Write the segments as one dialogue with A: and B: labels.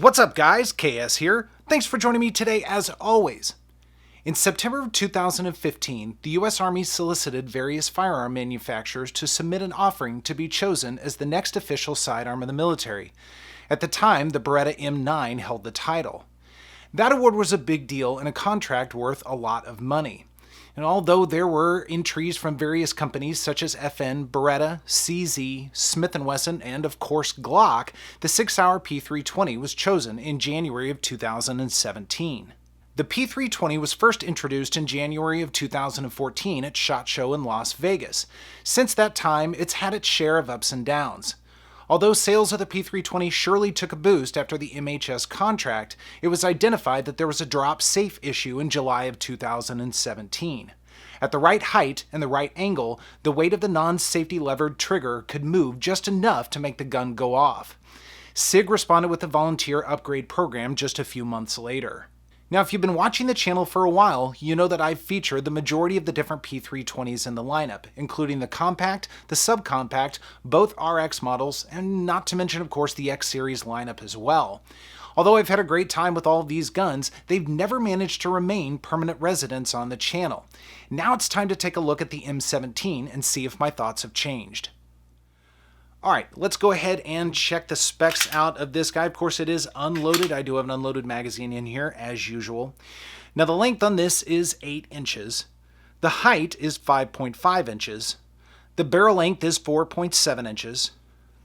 A: What's up guys, KS here. Thanks for joining me today as always. In September of 2015, the US Army solicited various firearm manufacturers to submit an offering to be chosen as the next official sidearm of the military. At the time, the Beretta M9 held the title. That award was a big deal and a contract worth a lot of money. And although there were entries from various companies such as FN, Beretta, CZ, Smith & Wesson, and of course Glock, the Sig Sauer P320 was chosen in January of 2017. The P320 was first introduced in January of 2014 at SHOT Show in Las Vegas. Since that time, it's had its share of ups and downs. Although sales of the P320 surely took a boost after the MHS contract, it was identified that there was a drop safe issue in July of 2017. At the right height and the right angle, the weight of the non-safety levered trigger could move just enough to make the gun go off. SIG responded with a volunteer upgrade program just a few months later. Now, if you've been watching the channel for a while, you know that I've featured the majority of the different P320s in the lineup, including the compact, the subcompact, both RX models, and not to mention, of course, the X Series lineup as well. Although I've had a great time with all of these guns, they've never managed to remain permanent residents on the channel. Now it's time to take a look at the M17 and see if my thoughts have changed. Alright, let's go ahead and check the specs out of this guy. Of course, it is unloaded. I do have an unloaded magazine in here, as usual. Now, the length on this is 8 inches. The height is 5.5 inches. The barrel length is 4.7 inches.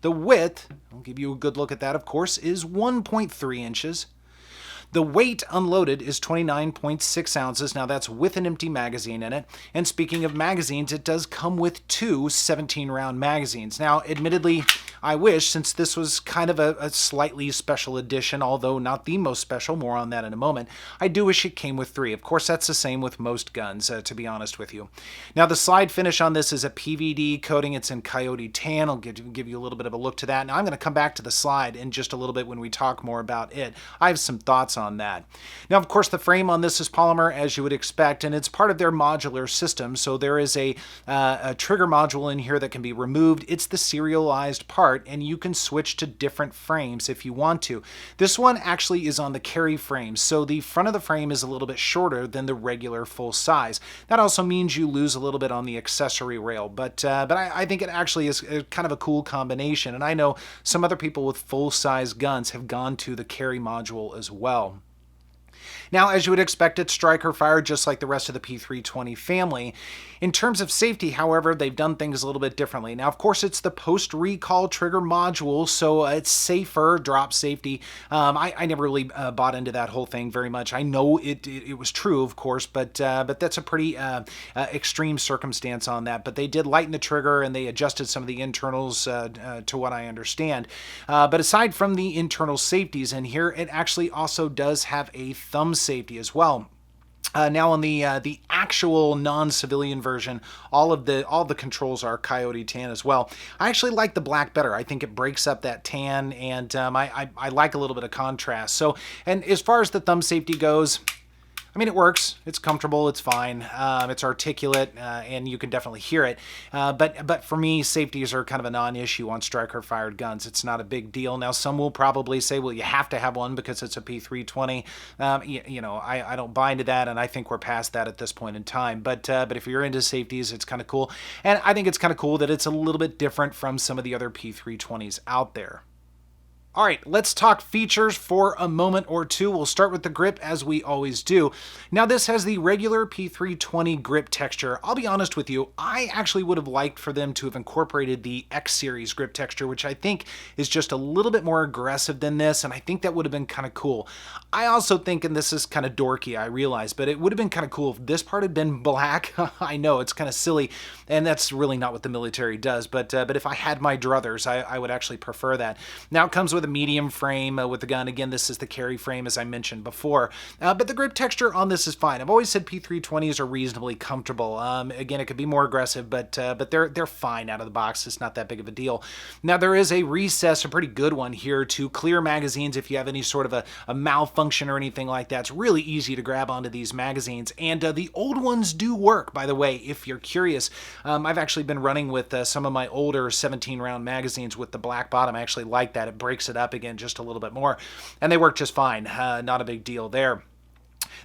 A: The width, I'll give you a good look at that, of course, is 1.3 inches. The weight unloaded is 29.6 ounces. Now that's with an empty magazine in it. And speaking of magazines, it does come with two 17-round magazines. Now, admittedly, I wish, since this was kind of a slightly special edition, although not the most special, more on that in a moment, I do wish it came with 3. Of course, that's the same with most guns, to be honest with you. Now, the slide finish on this is a PVD coating. It's in Coyote Tan. I'll give you a little bit of a look to that. Now, I'm going to come back to the slide in just a little bit when we talk more about it. I have some thoughts on that. Now, of course, the frame on this is polymer, as you would expect, and it's part of their modular system. So there is a trigger module in here that can be removed. It's the serialized part, and you can switch to different frames if you want to. This one actually is on the carry frame, so the front of the frame is a little bit shorter than the regular full size. That also means you lose a little bit on the accessory rail, but I think it actually is kind of a cool combination, and I know some other people with full-size guns have gone to the carry module as well. Now, as you would expect, it's striker fire just like the rest of the P320 family. In terms of safety, however, they've done things a little bit differently. Now, of course, it's the post-recall trigger module, so it's safer, drop safety. I never really bought into that whole thing very much. I know it was true, of course, but that's a pretty extreme circumstance on that. But they did lighten the trigger, and they adjusted some of the internals to what I understand. But aside from the internal safeties in here, it actually also does have a thumb safety as well. Now on the actual non-civilian version, all the controls are Coyote Tan as well. I actually like the black better. I think it breaks up that tan, and I like a little bit of contrast. So, and as far as the thumb safety goes, I mean, it works. It's comfortable. It's fine. It's articulate, and you can definitely hear it. But for me, safeties are kind of a non-issue on striker-fired guns. It's not a big deal. Now, some will probably say, well, you have to have one because it's a P320. You know, I don't buy into that, and I think we're past that at this point in time. But if you're into safeties, it's kind of cool. And I think it's kind of cool that it's a little bit different from some of the other P320s out there. All right, let's talk features for a moment or two. We'll start with the grip, as we always do. Now, this has the regular P320 grip texture. I'll be honest with you, I actually would have liked for them to have incorporated the X Series grip texture, which I think is just a little bit more aggressive than this, and I think that would have been kind of cool. I also think, and this is kind of dorky, I realize, but it would have been kind of cool if this part had been black. I know, it's kind of silly, and that's really not what the military does, but if I had my druthers, I would actually prefer that. Now, it comes with a medium frame with the gun. Again, this is the carry frame, as I mentioned before. But the grip texture on this is fine. I've always said P320s are reasonably comfortable. Again, it could be more aggressive, but they're fine out of the box. It's not that big of a deal. Now, there is a recess, a pretty good one here, to clear magazines if you have any sort of a malfunction or anything like that. It's really easy to grab onto these magazines, and the old ones do work, by the way, if you're curious. I've actually been running with some of my older 17-round magazines with the black bottom. I actually like that. It breaks mix it up again just a little bit more. And they work just fine. Not a big deal there.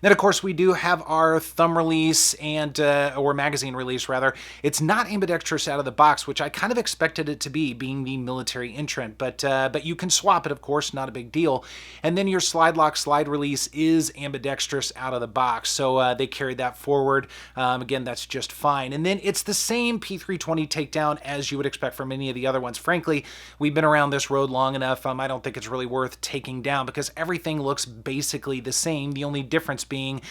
A: Then, of course, we do have our thumb release and, or magazine release, rather. It's not ambidextrous out of the box, which I kind of expected it to be, being the military entrant. But you can swap it, of course, not a big deal. And then your slide lock slide release is ambidextrous out of the box. So they carried that forward. Again, that's just fine. And then it's the same P320 takedown as you would expect from any of the other ones. Frankly, we've been around this road long enough. I don't think it's really worth taking down because everything looks basically the same. The only difference being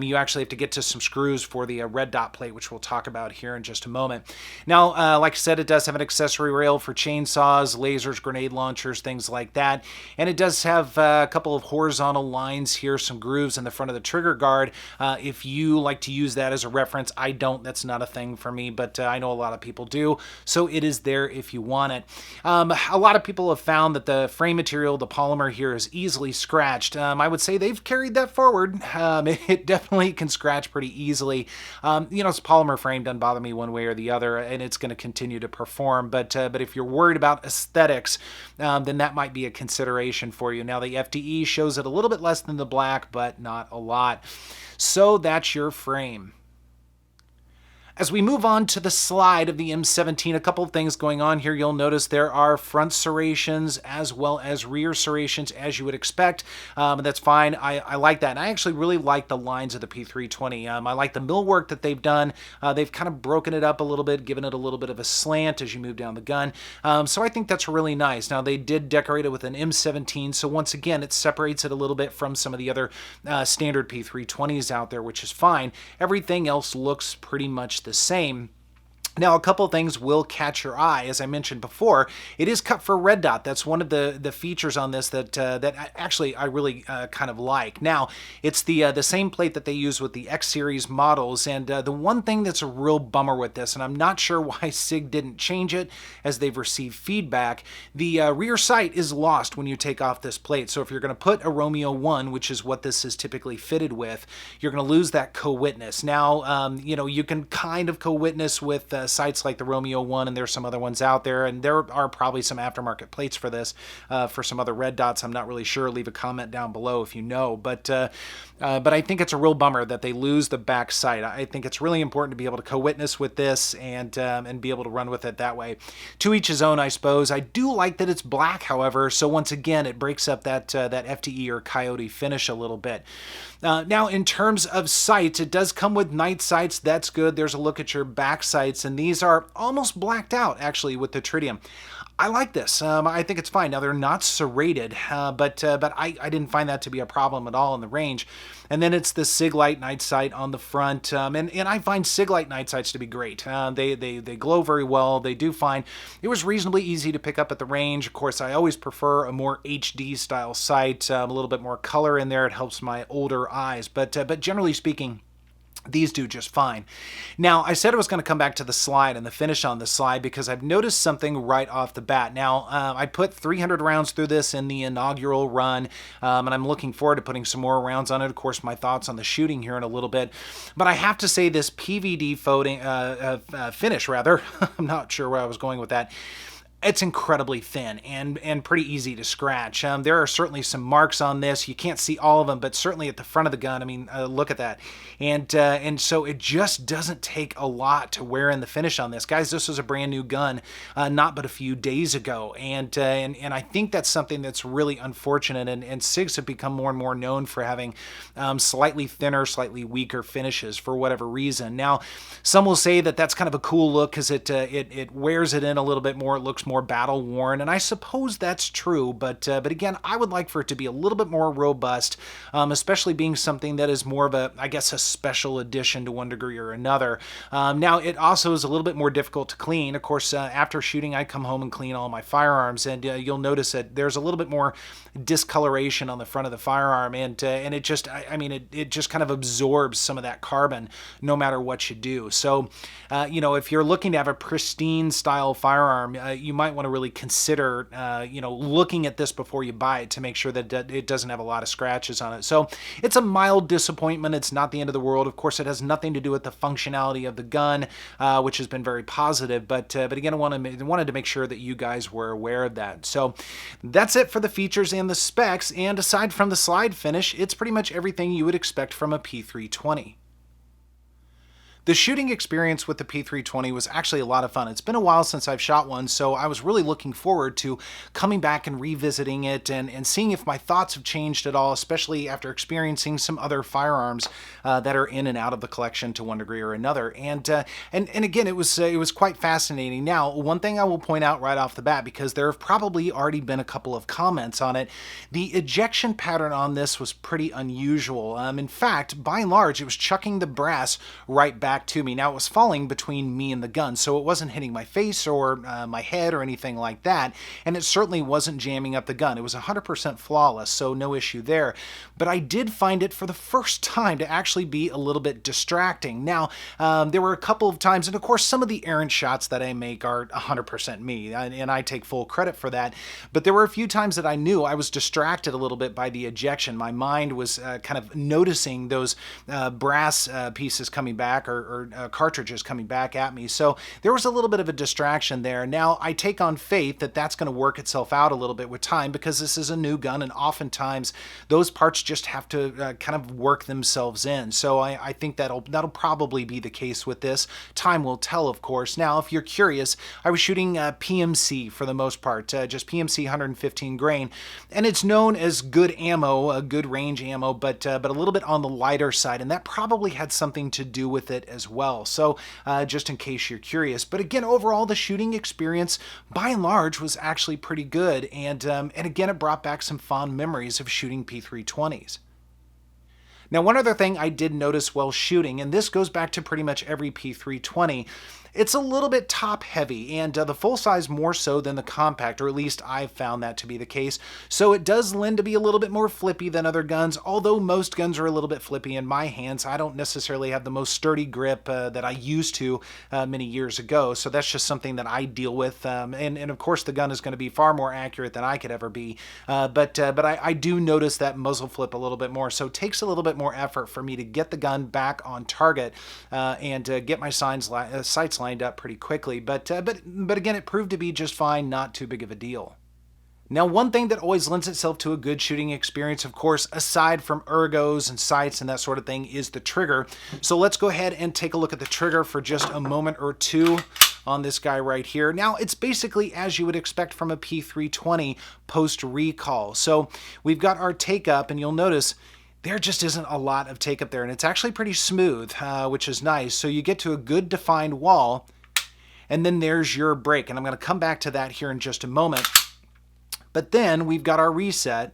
A: you actually have to get to some screws for the red dot plate, which we'll talk about here in just a moment. Now, like I said, it does have an accessory rail for chainsaws, lasers, grenade launchers, things like that. And it does have a couple of horizontal lines here, some grooves in the front of the trigger guard. If you like to use that as a reference, I don't. That's not a thing for me, but I know a lot of people do. So it is there if you want it. A lot of people have found that the frame material, the polymer here, is easily scratched. I would say they've carried that forward. It definitely can scratch pretty easily. It's polymer frame, doesn't bother me one way or the other, and it's going to continue to perform. But if you're worried about aesthetics, then that might be a consideration for you. Now, the FDE shows it a little bit less than the black, but not a lot. So that's your frame. As we move on to the slide of the M17, a couple of things going on here. You'll notice there are front serrations as well as rear serrations, as you would expect. That's fine. I like that. And I actually really like the lines of the P320. I like the millwork that they've done. They've kind of broken it up a little bit, given it a little bit of a slant as you move down the gun. So I think that's really nice. Now, they did decorate it with an M17, so once again, it separates it a little bit from some of the other standard P320s out there, which is fine. Everything else looks pretty much the same. Now, a couple of things will catch your eye. As I mentioned before, it is cut for red dot. That's one of the features on this that actually I really kind of like. Now, it's the same plate that they use with the X Series models, and the one thing that's a real bummer with this, and I'm not sure why Sig didn't change it as they've received feedback, the rear sight is lost when you take off this plate. So if you're going to put a Romeo 1, which is what this is typically fitted with, you're going to lose that co-witness. Now, you can kind of co-witness with sights like the Romeo 1, and there's some other ones out there, and there are probably some aftermarket plates for this, for some other red dots. I'm not really sure. Leave a comment down below if you know, but I think it's a real bummer that they lose the back sight. I think it's really important to be able to co-witness with this and be able to run with it that way. To each his own, I suppose. I do like that it's black, however, so once again, it breaks up that FTE or coyote finish a little bit. Now, in terms of sights, it does come with night sights. That's good. There's a look at your back sights, and these are almost blacked out, actually, with the tritium. I like this. I think it's fine. Now, they're not serrated, but I didn't find that to be a problem at all in the range. And then it's the Sig Light night sight on the front, and I find Sig Light night sights to be great. They glow very well. They do fine. It was reasonably easy to pick up at the range. Of course, I always prefer a more HD style sight, a little bit more color in there. It helps my older eyes, but generally speaking, these do just fine. Now, I said I was going to come back to the slide and the finish on the slide because I've noticed something right off the bat. Now, I put 300 rounds through this in the inaugural run, and I'm looking forward to putting some more rounds on it. Of course, my thoughts on the shooting here in a little bit. But I have to say this PVD finish, rather, I'm not sure where I was going with that. It's incredibly thin and pretty easy to scratch. There are certainly some marks on this. You can't see all of them, but certainly at the front of the gun, I mean, look at that. And so it just doesn't take a lot to wear in the finish on this. Guys, this was a brand new gun, not but a few days ago. And I think that's something that's really unfortunate. And SIGs have become more and more known for having slightly thinner, slightly weaker finishes for whatever reason. Now, some will say that that's kind of a cool look because it wears it in a little bit more. It looks more battle worn, and I suppose that's true, but again, I would like for it to be a little bit more robust, especially being something that is more of a, I guess, a special edition to one degree or another. Now, it also is a little bit more difficult to clean. Of course, after shooting, I come home and clean all my firearms, and you'll notice that there's a little bit more discoloration on the front of the firearm, and it just, it just kind of absorbs some of that carbon no matter what you do. So, if you're looking to have a pristine style firearm, you might want to really consider, looking at this before you buy it to make sure that it doesn't have a lot of scratches on it. So it's a mild disappointment. It's not the end of the world. Of course, it has nothing to do with the functionality of the gun, which has been very positive. But again, I wanted to make sure that you guys were aware of that. So that's it for the features and the specs. And aside from the slide finish, it's pretty much everything you would expect from a P320. The shooting experience with the P320 was actually a lot of fun. It's been a while since I've shot one, so I was really looking forward to coming back and revisiting it and seeing if my thoughts have changed at all, especially after experiencing some other firearms that are in and out of the collection to one degree or another. And again, it was quite fascinating. Now, one thing I will point out right off the bat, because there have probably already been a couple of comments on it, the ejection pattern on this was pretty unusual. In fact, by and large, it was chucking the brass right back to me. Now, it was falling between me and the gun, so it wasn't hitting my face or my head or anything like that, and it certainly wasn't jamming up the gun. It was 100% flawless, so no issue there. But I did find it for the first time to actually be a little bit distracting. Now, there were a couple of times, and of course, some of the errant shots that I make are 100% me, and I take full credit for that, but there were a few times that I knew I was distracted a little bit by the ejection. My mind was kind of noticing those brass pieces coming back or cartridges coming back at me. So there was a little bit of a distraction there. Now, I take on faith that that's going to work itself out a little bit with time, because this is a new gun, and oftentimes those parts just have to kind of work themselves in. So I think that'll probably be the case with this. Time will tell, of course. Now, if you're curious, I was shooting PMC for the most part, just PMC 115 grain, and it's known as good ammo, a good range ammo, but a little bit on the lighter side, and that probably had something to do with it as well. So just in case you're curious. But again, overall, the shooting experience by and large was actually pretty good. And again, it brought back some fond memories of shooting P320s. Now, one other thing I did notice while shooting, and this goes back to pretty much every P320, it's a little bit top heavy, and the full size more so than the compact, or at least I've found that to be the case. So it does lend to be a little bit more flippy than other guns, although most guns are a little bit flippy in my hands. I don't necessarily have the most sturdy grip that I used to many years ago, so that's just something that I deal with. And of course, the gun is going to be far more accurate than I could ever be, but I do notice that muzzle flip a little bit more, so it takes a little bit more effort for me to get the gun back on target and get my sights lined up pretty quickly, but again, it proved to be just fine, not too big of a deal. Now, one thing that always lends itself to a good shooting experience, of course, aside from ergos and sights and that sort of thing, is the trigger. So let's go ahead and take a look at the trigger for just a moment or two on this guy right here. Now, it's basically as you would expect from a P320 post-recall. So we've got our take up, and you'll notice there just isn't a lot of take up there, and it's actually pretty smooth, which is nice. So you get to a good defined wall, and then there's your break, and I'm going to come back to that here in just a moment. But then we've got our reset,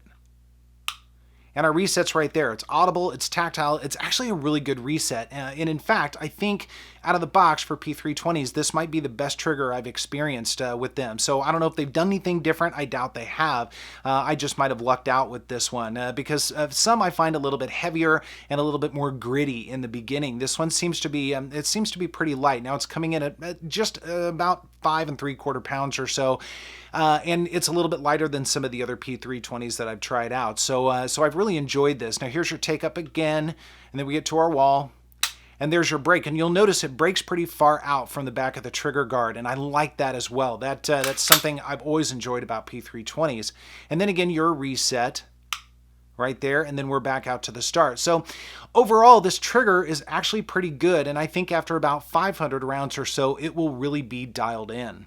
A: and our reset's right there. It's audible, it's tactile, it's actually a really good reset. And in fact, I think out of the box for P320s, this might be the best trigger I've experienced with them. So I don't know if they've done anything different. I doubt they have. I just might have lucked out with this one because some I find a little bit heavier and a little bit more gritty in the beginning. This one seems to be, it seems to be pretty light. Now it's coming in at just about 5 3/4 pounds or so. And it's a little bit lighter than some of the other P320s that I've tried out. So I've really enjoyed this. Now here's your take up again, and then we get to our wall, and there's your break. And you'll notice it breaks pretty far out from the back of the trigger guard, and I like that as well. That's something I've always enjoyed about P320s. And then again, your reset right there, and then we're back out to the start. So overall, this trigger is actually pretty good, and I think after about 500 rounds or so, it will really be dialed in.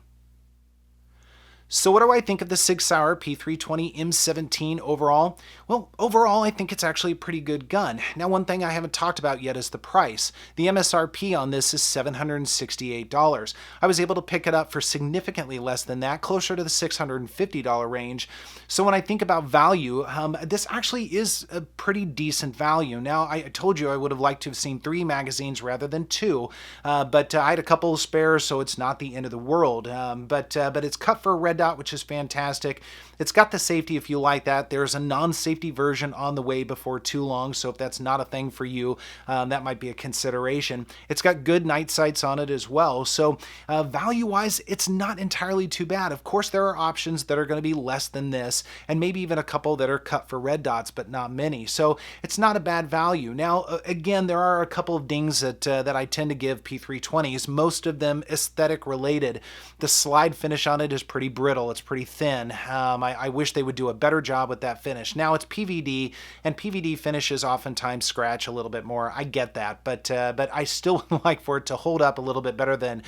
A: So what do I think of the Sig Sauer P320 M17 overall? Well, overall, I think it's actually a pretty good gun. Now, one thing I haven't talked about yet is the price. The MSRP on this is $768. I was able to pick it up for significantly less than that, closer to the $650 range. So when I think about value, this actually is a pretty decent value. Now, I told you I would have liked to have seen 3 magazines rather than 2, but I had a couple of spares, so it's not the end of the world. But it's cut for a red dot, which is fantastic. It's got the safety if you like that. There's a non-safety version on the way before too long, so if that's not a thing for you, that might be a consideration. It's got good night sights on it as well, so value-wise, it's not entirely too bad. Of course, there are options that are going to be less than this, and maybe even a couple that are cut for red dots, but not many. So it's not a bad value. Now, again, there are a couple of dings that I tend to give P320s, most of them aesthetic related. The slide finish on it is pretty brittle. It's pretty thin. I wish they would do a better job with that finish. Now, it's PVD, and PVD finishes oftentimes scratch a little bit more. I get that, but I still would like for it to hold up a little bit better than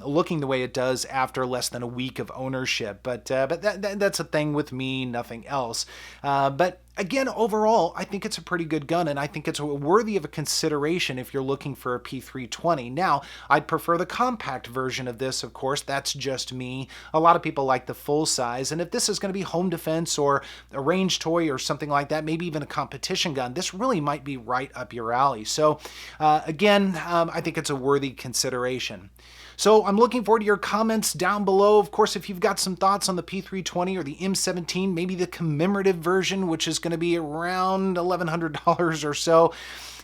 A: looking the way it does after less than a week of ownership. But that's a thing with me, nothing else. But again, overall, I think it's a pretty good gun, and I think it's worthy of a consideration if you're looking for a P320. Now, I'd prefer the compact version of this, of course. That's just me. A lot of people like the full size, and if this is going to be home defense or a range toy or something like that, maybe even a competition gun, this really might be right up your alley. So, again, I think it's a worthy consideration. So I'm looking forward to your comments down below. Of course, if you've got some thoughts on the P320 or the M17, maybe the commemorative version, which is going to be around $1,100 or so.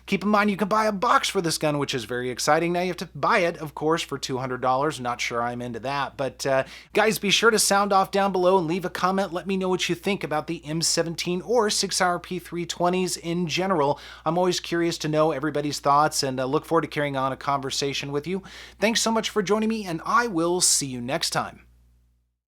A: Keep in mind you can buy a box for this gun, which is very exciting. Now you have to buy it, of course, for $200. Not sure I'm into that. But guys, be sure to sound off down below and leave a comment. Let me know what you think about the M17 or Sig Sauer P320s in general. I'm always curious to know everybody's thoughts, and look forward to carrying on a conversation with you. Thanks so much for joining me, and I will see you next time.